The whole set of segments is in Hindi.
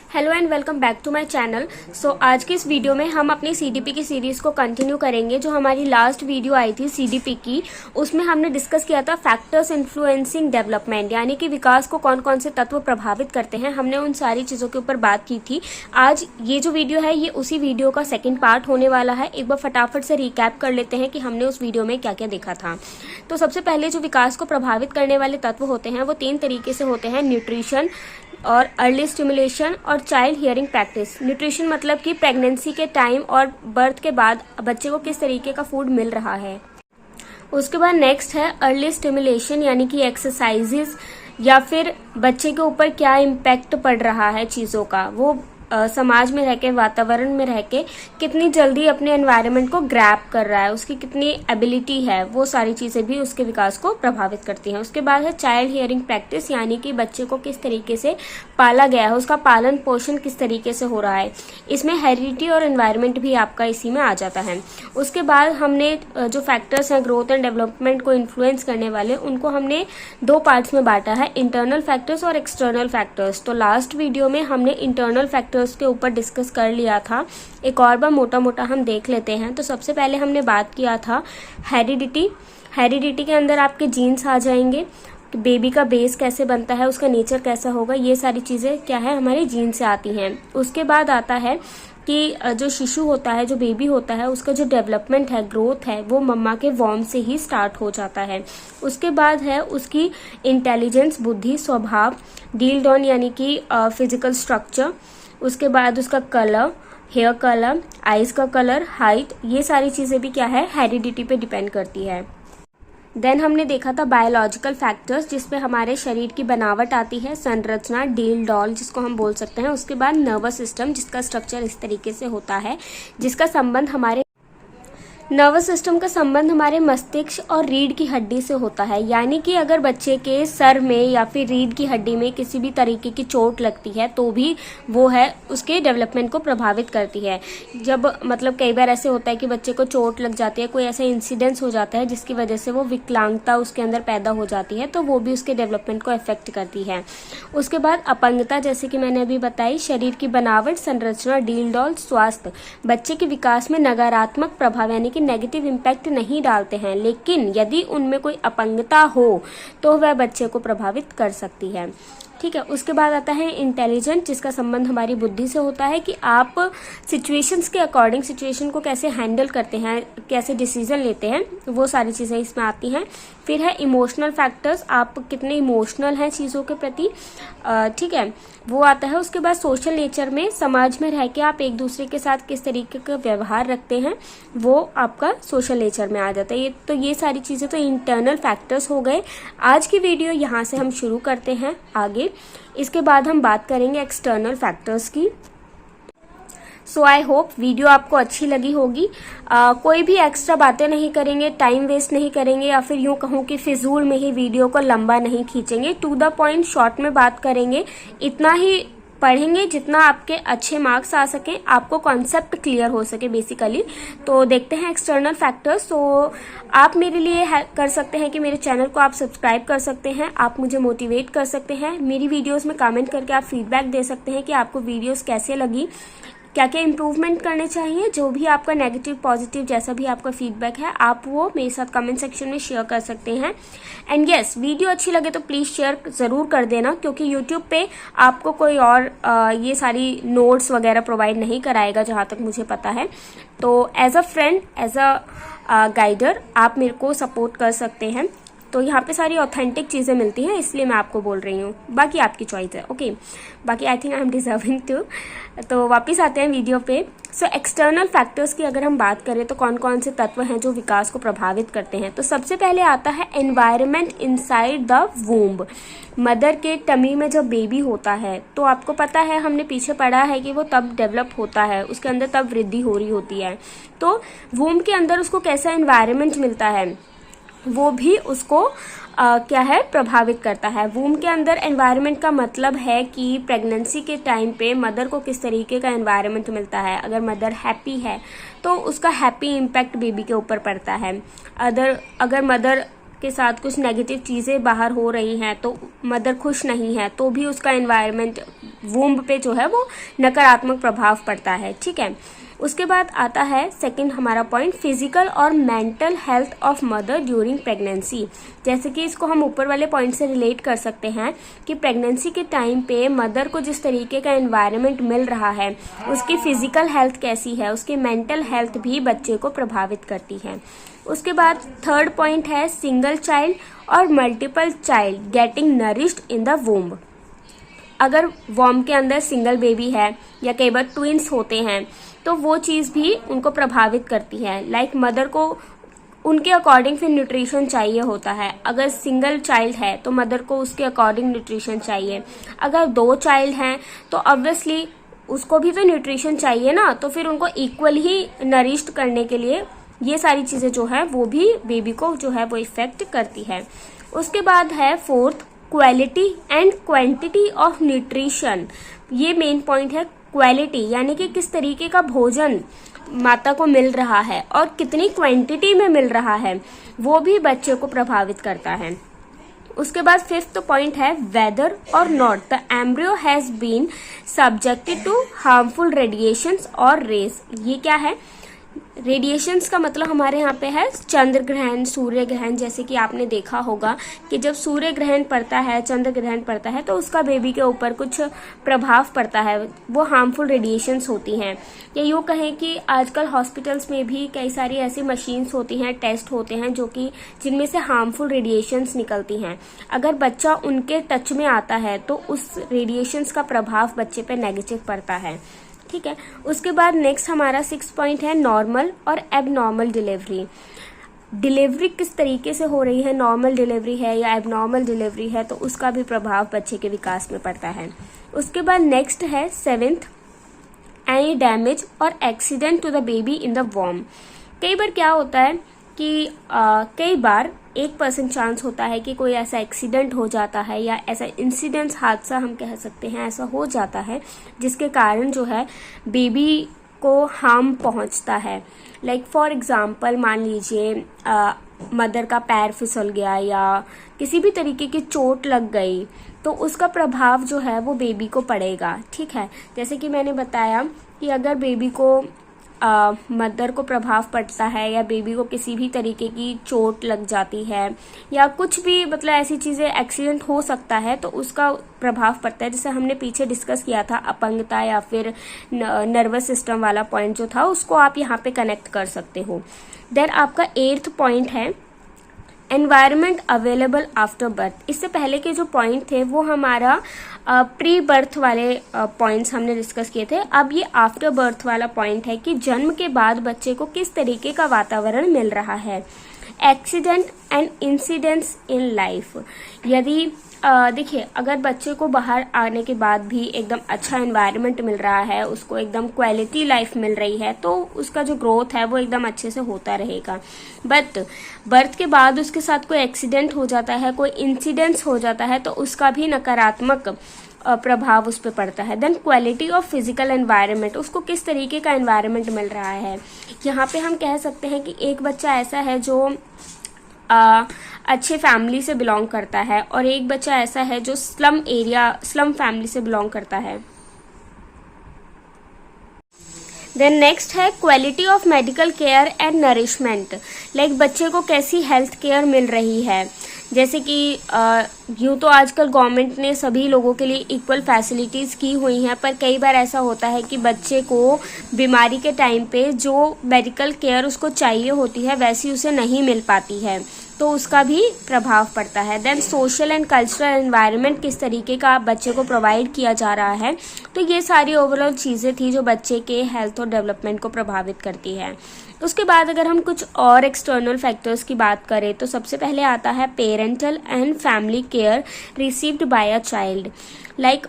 Hello and welcome back to my channel. So आज के इस वीडियो में हम अपनी सीडीपी की सीरीज को कंटिन्यू करेंगे। जो हमारी लास्ट वीडियो आई थी सीडीपी की, उसमें हमने डिस्कस किया था फैक्टर्स इन्फ्लुएंसिंग डेवलपमेंट, यानी कि विकास को कौन कौन से तत्व प्रभावित करते हैं। हमने उन सारी चीज़ों के ऊपर बात की थी। आज ये जो वीडियो है ये उसी वीडियो का सेकेंड पार्ट होने वाला है। एक बार फटाफट से रिकैप कर लेते हैं कि हमने उस वीडियो में क्या क्या देखा था। तो सबसे पहले जो विकास को प्रभावित करने वाले तत्व होते हैं वो 3 तरीके से होते हैं: न्यूट्रिशन और अर्ली स्टिमुलेशन और चाइल्ड हियरिंग प्रैक्टिस। न्यूट्रिशन मतलब कि प्रेगनेंसी के टाइम और बर्थ के बाद बच्चे को किस तरीके का फूड मिल रहा है। उसके बाद नेक्स्ट है अर्ली स्टिमुलेशन, यानी कि एक्सरसाइजेस या फिर बच्चे के ऊपर क्या इम्पैक्ट पड़ रहा है चीज़ों का, वो समाज में रह के, वातावरण में रह के कितनी जल्दी अपने एनवायरनमेंट को ग्रैब कर रहा है, उसकी कितनी एबिलिटी है, वो सारी चीज़ें भी उसके विकास को प्रभावित करती हैं। उसके बाद है चाइल्ड हियरिंग प्रैक्टिस, यानी कि बच्चे को किस तरीके से पाला गया है, उसका पालन पोषण किस तरीके से हो रहा है। इसमें हेरिडिटी और एनवायरनमेंट भी आपका इसी में आ जाता है। उसके बाद हमने जो फैक्टर्स हैं ग्रोथ एंड डेवलपमेंट को इन्फ्लुएंस करने वाले, उनको हमने 2 पार्ट्स में बांटा है, इंटरनल फैक्टर्स और एक्सटर्नल फैक्टर्स। तो लास्ट वीडियो में हमने इंटरनल फैक्टर्स के ऊपर डिस्कस कर लिया था। एक और बार मोटा मोटा हम देख लेते हैं। तो सबसे पहले हमने बात किया था हेरिडिटी। हेरिडिटी के अंदर आपके जीन्स आ जाएंगे, बेबी का बेस कैसे बनता है, उसका नेचर कैसा होगा, ये सारी चीज़ें क्या है हमारे जीन से आती हैं। उसके बाद आता है कि जो शिशु होता है, जो बेबी होता है, उसका जो डेवलपमेंट है, ग्रोथ है, वो मम्मा के वॉर्म से ही स्टार्ट हो जाता है। उसके बाद है उसकी इंटेलिजेंस, बुद्धि, स्वभाव, डील डॉन यानी कि फिजिकल स्ट्रक्चर। उसके बाद उसका कलर, हेयर कलर, आईज का कलर, हाइट, ये सारी चीज़ें भी क्या है हेरिडिटी पे डिपेंड करती है। देन हमने देखा था बायोलॉजिकल फैक्टर्स, जिसमें हमारे शरीर की बनावट आती है, संरचना, डील डॉल जिसको हम बोल सकते हैं। उसके बाद नर्वस सिस्टम, जिसका स्ट्रक्चर इस तरीके से होता है, जिसका संबंध हमारे नर्वस सिस्टम का संबंध हमारे मस्तिष्क और रीढ़ की हड्डी से होता है। यानी कि अगर बच्चे के सर में या फिर रीढ़ की हड्डी में किसी भी तरीके की चोट लगती है तो भी वो है उसके डेवलपमेंट को प्रभावित करती है। जब मतलब कई बार ऐसे होता है कि बच्चे को चोट लग जाती है, कोई ऐसा इंसिडेंस हो जाता है जिसकी वजह से वो विकलांगता उसके अंदर पैदा हो जाती है, तो वो भी उसके डेवलपमेंट को अफेक्ट करती है। उसके बाद अपंगता, जैसे कि मैंने अभी बताई, शरीर की बनावट, संरचना, डील डॉल, स्वास्थ्य बच्चे के विकास में नकारात्मक प्रभाव यानी नेगेटिव इम्पैक्ट नहीं डालते हैं, लेकिन यदि उनमें कोई अपंगता हो तो वह बच्चे को प्रभावित कर सकती है। ठीक है। उसके बाद आता है इंटेलिजेंट, जिसका संबंध हमारी बुद्धि से होता है कि आप सिचुएशंस के अकॉर्डिंग सिचुएशन को कैसे हैंडल करते हैं, कैसे डिसीजन लेते हैं, वो सारी चीज़ें इसमें आती हैं। फिर है इमोशनल फैक्टर्स, आप कितने इमोशनल हैं चीज़ों के प्रति, ठीक है, वो आता है। उसके बाद सोशल नेचर में, समाज में रह के आप एक दूसरे के साथ किस तरीके का व्यवहार रखते हैं, वो आपका सोशल नेचर में आ जाता है। तो ये सारी चीज़ें तो इंटरनल फैक्टर्स हो गए। आज की वीडियो यहाँ से हम शुरू करते हैं आगे। इसके बाद हम बात करेंगे एक्सटर्नल फैक्टर्स की। सो आई होप वीडियो आपको अच्छी लगी होगी। कोई भी एक्स्ट्रा बातें नहीं करेंगे, टाइम वेस्ट नहीं करेंगे, या फिर यूँ कहूँ कि फिजूल में ही वीडियो को लंबा नहीं खींचेंगे। टू द पॉइंट, शॉर्ट में बात करेंगे। इतना ही पढ़ेंगे जितना आपके अच्छे मार्क्स आ सके, आपको कॉन्सेप्ट क्लियर हो सके बेसिकली। तो देखते हैं एक्सटर्नल फैक्टर्स। तो आप मेरे लिए कर सकते हैं कि मेरे चैनल को आप सब्सक्राइब कर सकते हैं, आप मुझे मोटिवेट कर सकते हैं, मेरी वीडियोस में कमेंट करके आप फीडबैक दे सकते हैं कि आपको वीडियोस कैसे लगी, क्या क्या इम्प्रूवमेंट करने चाहिए। जो भी आपका नेगेटिव पॉजिटिव जैसा भी आपका फीडबैक है, आप वो मेरे साथ कमेंट सेक्शन में शेयर कर सकते हैं। एंड यस, वीडियो अच्छी लगे तो प्लीज़ शेयर ज़रूर कर देना, क्योंकि यूट्यूब पे आपको कोई और ये सारी नोट्स वगैरह प्रोवाइड नहीं कराएगा जहाँ तक मुझे पता है। तो as a friend, as a guider आप मेरे को सपोर्ट कर सकते हैं। तो यहाँ पे सारी ऑथेंटिक चीज़ें मिलती हैं, इसलिए मैं आपको बोल रही हूँ, बाकी आपकी चॉइस है। ओके, बाकी I think I am deserving to. तो वापस आते हैं वीडियो पे। सो एक्सटर्नल फैक्टर्स की अगर हम बात करें तो कौन कौन से तत्व हैं जो विकास को प्रभावित करते हैं। तो सबसे पहले आता है environment inside the womb. Mother के टमी में जब बेबी होता है तो आपको पता है, हमने पीछे पढ़ा है कि वो तब डेवलप होता है, उसके अंदर तब वृद्धि हो रही होती है। तो वूम्ब के अंदर उसको कैसा एनवायरनमेंट मिलता है वो भी उसको क्या है प्रभावित करता है। वूम के अंदर एनवायरनमेंट का मतलब है कि प्रेगनेंसी के टाइम पे मदर को किस तरीके का एनवायरनमेंट मिलता है। अगर मदर हैप्पी है तो उसका हैप्पी इम्पैक्ट बेबी के ऊपर पड़ता है। अगर मदर के साथ कुछ नेगेटिव चीज़ें बाहर हो रही हैं, तो मदर खुश नहीं है, तो भी उसका एनवायरनमेंट वूम्ब पे जो है वो नकारात्मक प्रभाव पड़ता है। ठीक है, उसके बाद आता है सेकंड हमारा पॉइंट, फिजिकल और mental health of mother during pregnancy. जैसे कि इसको हम ऊपर वाले पॉइंट से रिलेट कर सकते हैं कि प्रेगनेंसी के टाइम पे मदर को जिस तरीके का एनवायरनमेंट मिल रहा है, उसकी फिजिकल हेल्थ कैसी है, उसकी मेंटल हेल्थ भी बच्चे को प्रभावित करती है। उसके बाद थर्ड पॉइंट है सिंगल चाइल्ड और multiple child getting nourished in the womb. अगर वॉर्म के अंदर सिंगल बेबी है या कई बार ट्विंस होते हैं, तो वो चीज़ भी उनको प्रभावित करती है। लाइक मदर को उनके अकॉर्डिंग फिर न्यूट्रिशन चाहिए होता है। अगर सिंगल चाइल्ड है तो मदर को उसके अकॉर्डिंग न्यूट्रिशन चाहिए। अगर 2 चाइल्ड हैं तो ऑब्वियसली उसको भी तो न्यूट्रिशन चाहिए ना, तो फिर उनको इक्वल ही नरिश्ड करने के लिए ये सारी चीज़ें जो है वो भी बेबी को जो है वो इफेक्ट करती है। उसके बाद है fourth, quality and quantity of nutrition. ये मेन पॉइंट है, क्वालिटी यानी कि किस तरीके का भोजन माता को मिल रहा है और कितनी क्वांटिटी में मिल रहा है, वो भी बच्चे को प्रभावित करता है। उसके बाद फिफ्थ पॉइंट है whether or not the embryo has been subjected to harmful radiations or rays. ये क्या है? रेडिएशंस का मतलब हमारे यहाँ पे है चंद्र ग्रहण, सूर्य ग्रहण। जैसे कि आपने देखा होगा कि जब सूर्य ग्रहण पड़ता है, चंद्र ग्रहण पड़ता है, तो उसका बेबी के ऊपर कुछ प्रभाव पड़ता है, वो हार्मफुल रेडिएशंस होती हैं। या यूँ कहें कि आजकल हॉस्पिटल्स में भी कई सारी ऐसी मशीन्स होती हैं, टेस्ट होते हैं जो कि जिनमें से हार्मफुल रेडिएशंस निकलती हैं। अगर बच्चा उनके टच में आता है तो उस रेडिएशंस का प्रभाव बच्चे पे नेगेटिव पड़ता है। ठीक है, उसके बाद नेक्स्ट हमारा 6 पॉइंट है नॉर्मल और एबनॉर्मल डिलीवरी। डिलीवरी किस तरीके से हो रही है, नॉर्मल डिलीवरी है या एबनॉर्मल डिलीवरी है, तो उसका भी प्रभाव बच्चे के विकास में पड़ता है। उसके बाद नेक्स्ट है 7th, any damage or accident to the baby in the वॉर्म। कई बार क्या होता है कि कई बार 1% चांस होता है कि कोई ऐसा एक्सीडेंट हो जाता है या ऐसा इंसिडेंस, हादसा हम कह सकते हैं, ऐसा हो जाता है जिसके कारण जो है बेबी को हार्म पहुंचता है। लाइक फॉर एग्जांपल मान लीजिए मदर का पैर फिसल गया या किसी भी तरीके की चोट लग गई, तो उसका प्रभाव जो है वो बेबी को पड़ेगा। ठीक है, जैसे कि मैंने बताया कि अगर बेबी को मदर को प्रभाव पड़ता है या बेबी को किसी भी तरीके की चोट लग जाती है या कुछ भी मतलब ऐसी चीज़ें, एक्सीडेंट हो सकता है, तो उसका प्रभाव पड़ता है। जैसे हमने पीछे डिस्कस किया था अपंगता या फिर नर्वस सिस्टम वाला पॉइंट जो था, उसको आप यहाँ पे कनेक्ट कर सकते हो। देन आपका 8th पॉइंट है एनवायरनमेंट अवेलेबल आफ्टर बर्थ। इससे पहले के जो पॉइंट थे वो हमारा प्री बर्थ वाले पॉइंट्स हमने डिस्कस किए थे। अब ये आफ्टर बर्थ वाला पॉइंट है कि जन्म के बाद बच्चे को किस तरीके का वातावरण मिल रहा है। Accident and incidents in life. यदि देखिए, अगर बच्चे को बाहर आने के बाद भी एकदम अच्छा एनवायरनमेंट मिल रहा है, उसको एकदम क्वालिटी लाइफ मिल रही है, तो उसका जो ग्रोथ है वो एकदम अच्छे से होता रहेगा। बट बर्थ के बाद उसके साथ कोई एक्सीडेंट हो जाता है, कोई इंसिडेंट्स हो जाता है, तो उसका भी नकारात्मक प्रभाव उस पर पड़ता है। Then quality of physical environment, उसको किस तरीके का एनवायरनमेंट मिल रहा है। यहाँ पे हम कह सकते हैं कि एक बच्चा ऐसा है जो अच्छे फैमिली से बिलोंग करता है और एक बच्चा ऐसा है जो स्लम फैमिली से बिलोंग करता है। देन नेक्स्ट है quality of medical care and nourishment. Like बच्चे को कैसी हेल्थ केयर मिल रही है। जैसे कि यूँ तो आजकल गवर्नमेंट ने सभी लोगों के लिए इक्वल फैसिलिटीज़ की हुई हैं, पर कई बार ऐसा होता है कि बच्चे को बीमारी के टाइम पे जो मेडिकल केयर उसको चाहिए होती है वैसी उसे नहीं मिल पाती है, तो उसका भी प्रभाव पड़ता है। Then social and cultural environment, किस तरीके का बच्चे को प्रोवाइड किया जा रहा है। तो ये सारी ओवरऑल चीज़ें थी जो बच्चे के हेल्थ और डेवलपमेंट को प्रभावित करती है। उसके बाद अगर हम कुछ और एक्सटर्नल फैक्टर्स की बात करें तो सबसे पहले आता है parental and family care received by a child. Like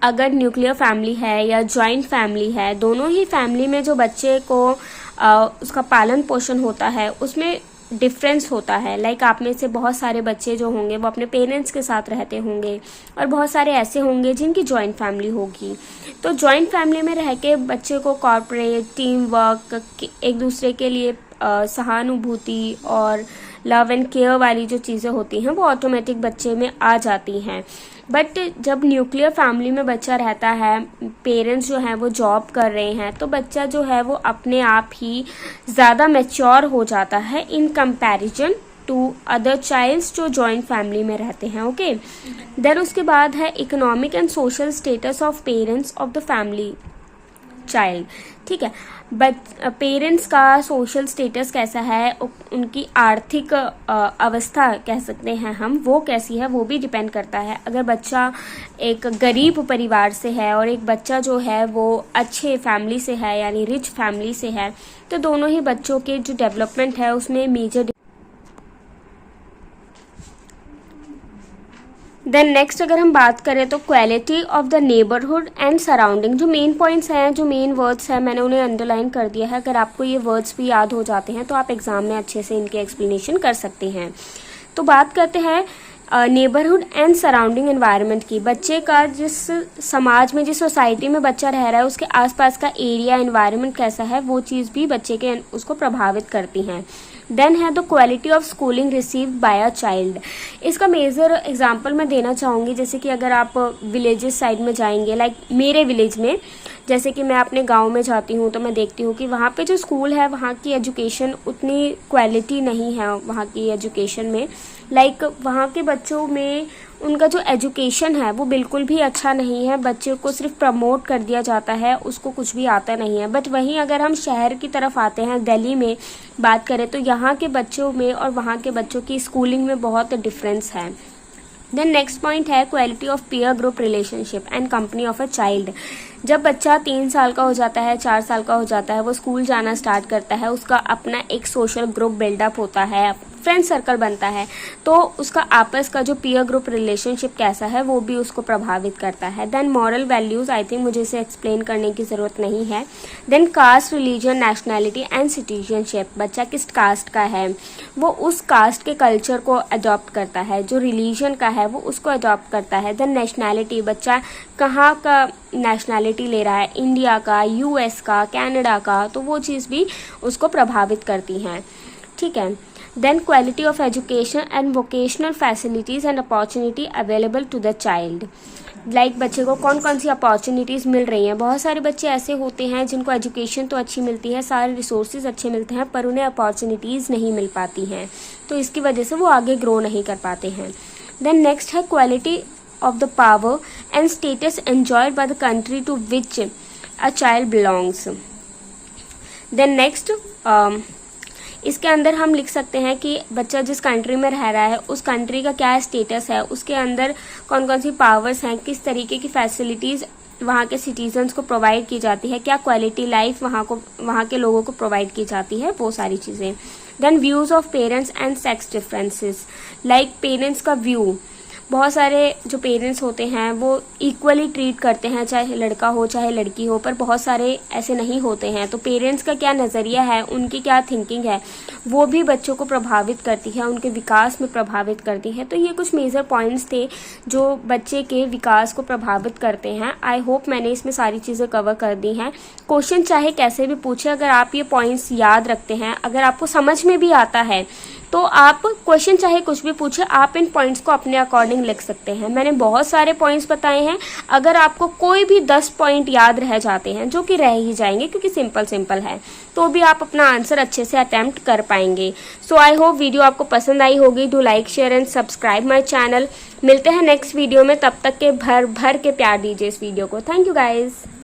अगर न्यूक्लियर फैमिली है या जॉइंट फैमिली है, दोनों ही फैमिली में जो बच्चे को उसका पालन पोषण होता है उसमें डिफरेंस होता है। लाइक आप में से बहुत सारे बच्चे जो होंगे वो अपने पेरेंट्स के साथ रहते होंगे और बहुत सारे ऐसे होंगे जिनकी जॉइंट फैमिली होगी। तो जॉइंट फैमिली में रह के बच्चे को कॉर्पोरेट टीम वर्क, एक दूसरे के लिए सहानुभूति और लव एंड केयर वाली जो चीज़ें होती हैं वो ऑटोमेटिक बच्चे में आ जाती हैं। बट जब न्यूक्लियर फैमिली में बच्चा रहता है, पेरेंट्स जो हैं वो जॉब कर रहे हैं, तो बच्चा जो है वो अपने आप ही ज़्यादा मैच्योर हो जाता है in comparison to other childs जो जॉइंट फैमिली में रहते हैं। ओके, देन उसके बाद है economic and social status of parents of the family child. ठीक है, बट पेरेंट्स का सोशल स्टेटस कैसा है, उनकी आर्थिक अवस्था कह सकते हैं हम, वो कैसी है वो भी डिपेंड करता है। अगर बच्चा एक गरीब परिवार से है और एक बच्चा जो है वो अच्छे फैमिली से है यानी रिच फैमिली से है, तो दोनों ही बच्चों के जो डेवलपमेंट है उसमें मेजर। देन नेक्स्ट अगर हम बात करें तो quality of the neighbourhood and surrounding. जो मेन पॉइंट्स हैं, जो मेन वर्ड्स हैं, मैंने उन्हें अंडरलाइन कर दिया है। अगर आपको ये वर्ड्स भी याद हो जाते हैं तो आप एग्जाम में अच्छे से इनके एक्सप्लेनेशन कर सकते हैं। तो बात करते हैं नेबरहुड एंड सराउंडिंग एनवायरनमेंट की। बच्चे का जिस समाज में, जिस सोसाइटी में बच्चा रह रहा है, उसके आसपास का एरिया एनवायरनमेंट कैसा है, वो चीज़ भी बच्चे के उसको प्रभावित करती हैं। देन है the quality of schooling received by a child. इसका मेजर एग्जांपल मैं देना चाहूँगी, जैसे कि अगर आप विलेजेस साइड में जाएंगे, लाइक मेरे विलेज में, जैसे कि मैं अपने गांव में जाती हूँ तो मैं देखती हूँ कि वहाँ पे जो स्कूल है वहाँ की एजुकेशन उतनी क्वालिटी नहीं है वहाँ की एजुकेशन में। लाइक वहाँ के बच्चों में उनका जो एजुकेशन है वो बिल्कुल भी अच्छा नहीं है। बच्चे को सिर्फ प्रमोट कर दिया जाता है, उसको कुछ भी आता नहीं है। बट वहीं अगर हम शहर की तरफ आते हैं, दिल्ली में बात करें, तो यहाँ के बच्चों में और वहाँ के बच्चों की स्कूलिंग में बहुत डिफरेंस है। देन नेक्स्ट पॉइंट है quality of peer group relationship and company of a child. जब बच्चा 3 साल का हो जाता है, 4 साल का हो जाता है, वो स्कूल जाना स्टार्ट करता है, उसका अपना एक सोशल ग्रुप बिल्डअप होता है, फ्रेंड सर्कल बनता है, तो उसका आपस का जो पीयर ग्रुप रिलेशनशिप कैसा है वो भी उसको प्रभावित करता है। Then moral values, I think मुझे इसे एक्सप्लेन करने की ज़रूरत नहीं है। Then caste, religion, nationality and citizenship. बच्चा किस कास्ट का है, वो उस कास्ट के कल्चर को अडॉप्ट करता है। जो रिलीजन का है वो उसको अडॉप्ट करता है। देन नेशनैलिटी, बच्चा कहाँ का नेशनैलिटी ले रहा है, इंडिया का, यूएस का, कनाडा का, तो वो चीज़ भी उसको प्रभावित करती हैं। ठीक है, then quality of education and vocational facilities and opportunity available to the child. Like बच्चे को कौन कौन सी अपॉर्चुनिटीज़ मिल रही हैं। बहुत सारे बच्चे ऐसे होते हैं जिनको एजुकेशन तो अच्छी मिलती है, सारे रिसोर्सेज अच्छे मिलते हैं, पर उन्हें अपॉर्चुनिटीज़ नहीं मिल पाती हैं, तो इसकी वजह से वो आगे ग्रो नहीं कर पाते हैं। देन नेक्स्ट है quality of the power and status enjoyed by the country to which a child belongs. Then next इसके अंदर हम लिख सकते हैं कि बच्चा जिस कंट्री में रह रहा है उस कंट्री का क्या स्टेटस है, उसके अंदर कौन कौन सी पावर्स हैं, किस तरीके की फैसिलिटीज़ वहाँ के सिटीजन्स को प्रोवाइड की जाती है, क्या क्वालिटी लाइफ वहाँ के लोगों को प्रोवाइड की जाती है, वो सारी चीज़ें। Then views of parents and sex differences. Like parents का व्यू, बहुत सारे जो पेरेंट्स होते हैं वो इक्वली ट्रीट करते हैं, चाहे लड़का हो चाहे लड़की हो, पर बहुत सारे ऐसे नहीं होते हैं। तो पेरेंट्स का क्या नज़रिया है, उनकी क्या थिंकिंग है, वो भी बच्चों को प्रभावित करती है, उनके विकास में प्रभावित करती है। तो ये कुछ मेजर पॉइंट्स थे जो बच्चे के विकास को प्रभावित करते हैं। आई होप मैंने इसमें सारी चीज़ें कवर कर दी हैं। क्वेश्चन चाहे कैसे भी पूछे, अगर आप ये पॉइंट्स याद रखते हैं, अगर आपको समझ में भी आता है, तो आप क्वेश्चन चाहे कुछ भी पूछे, आप इन पॉइंट्स को अपने अकॉर्डिंग लिख सकते हैं। मैंने बहुत सारे पॉइंट्स बताए हैं, अगर आपको कोई भी 10 पॉइंट याद रह जाते हैं, जो कि रह ही जाएंगे क्योंकि सिंपल है, तो भी आप अपना आंसर अच्छे से अटेम्प्ट कर पाएंगे। सो आई होप वीडियो आपको पसंद आई होगी। Do like, share and subscribe my channel. मिलते हैं नेक्स्ट वीडियो में, तब तक के भर के प्यार दीजिए इस वीडियो को। Thank you guys.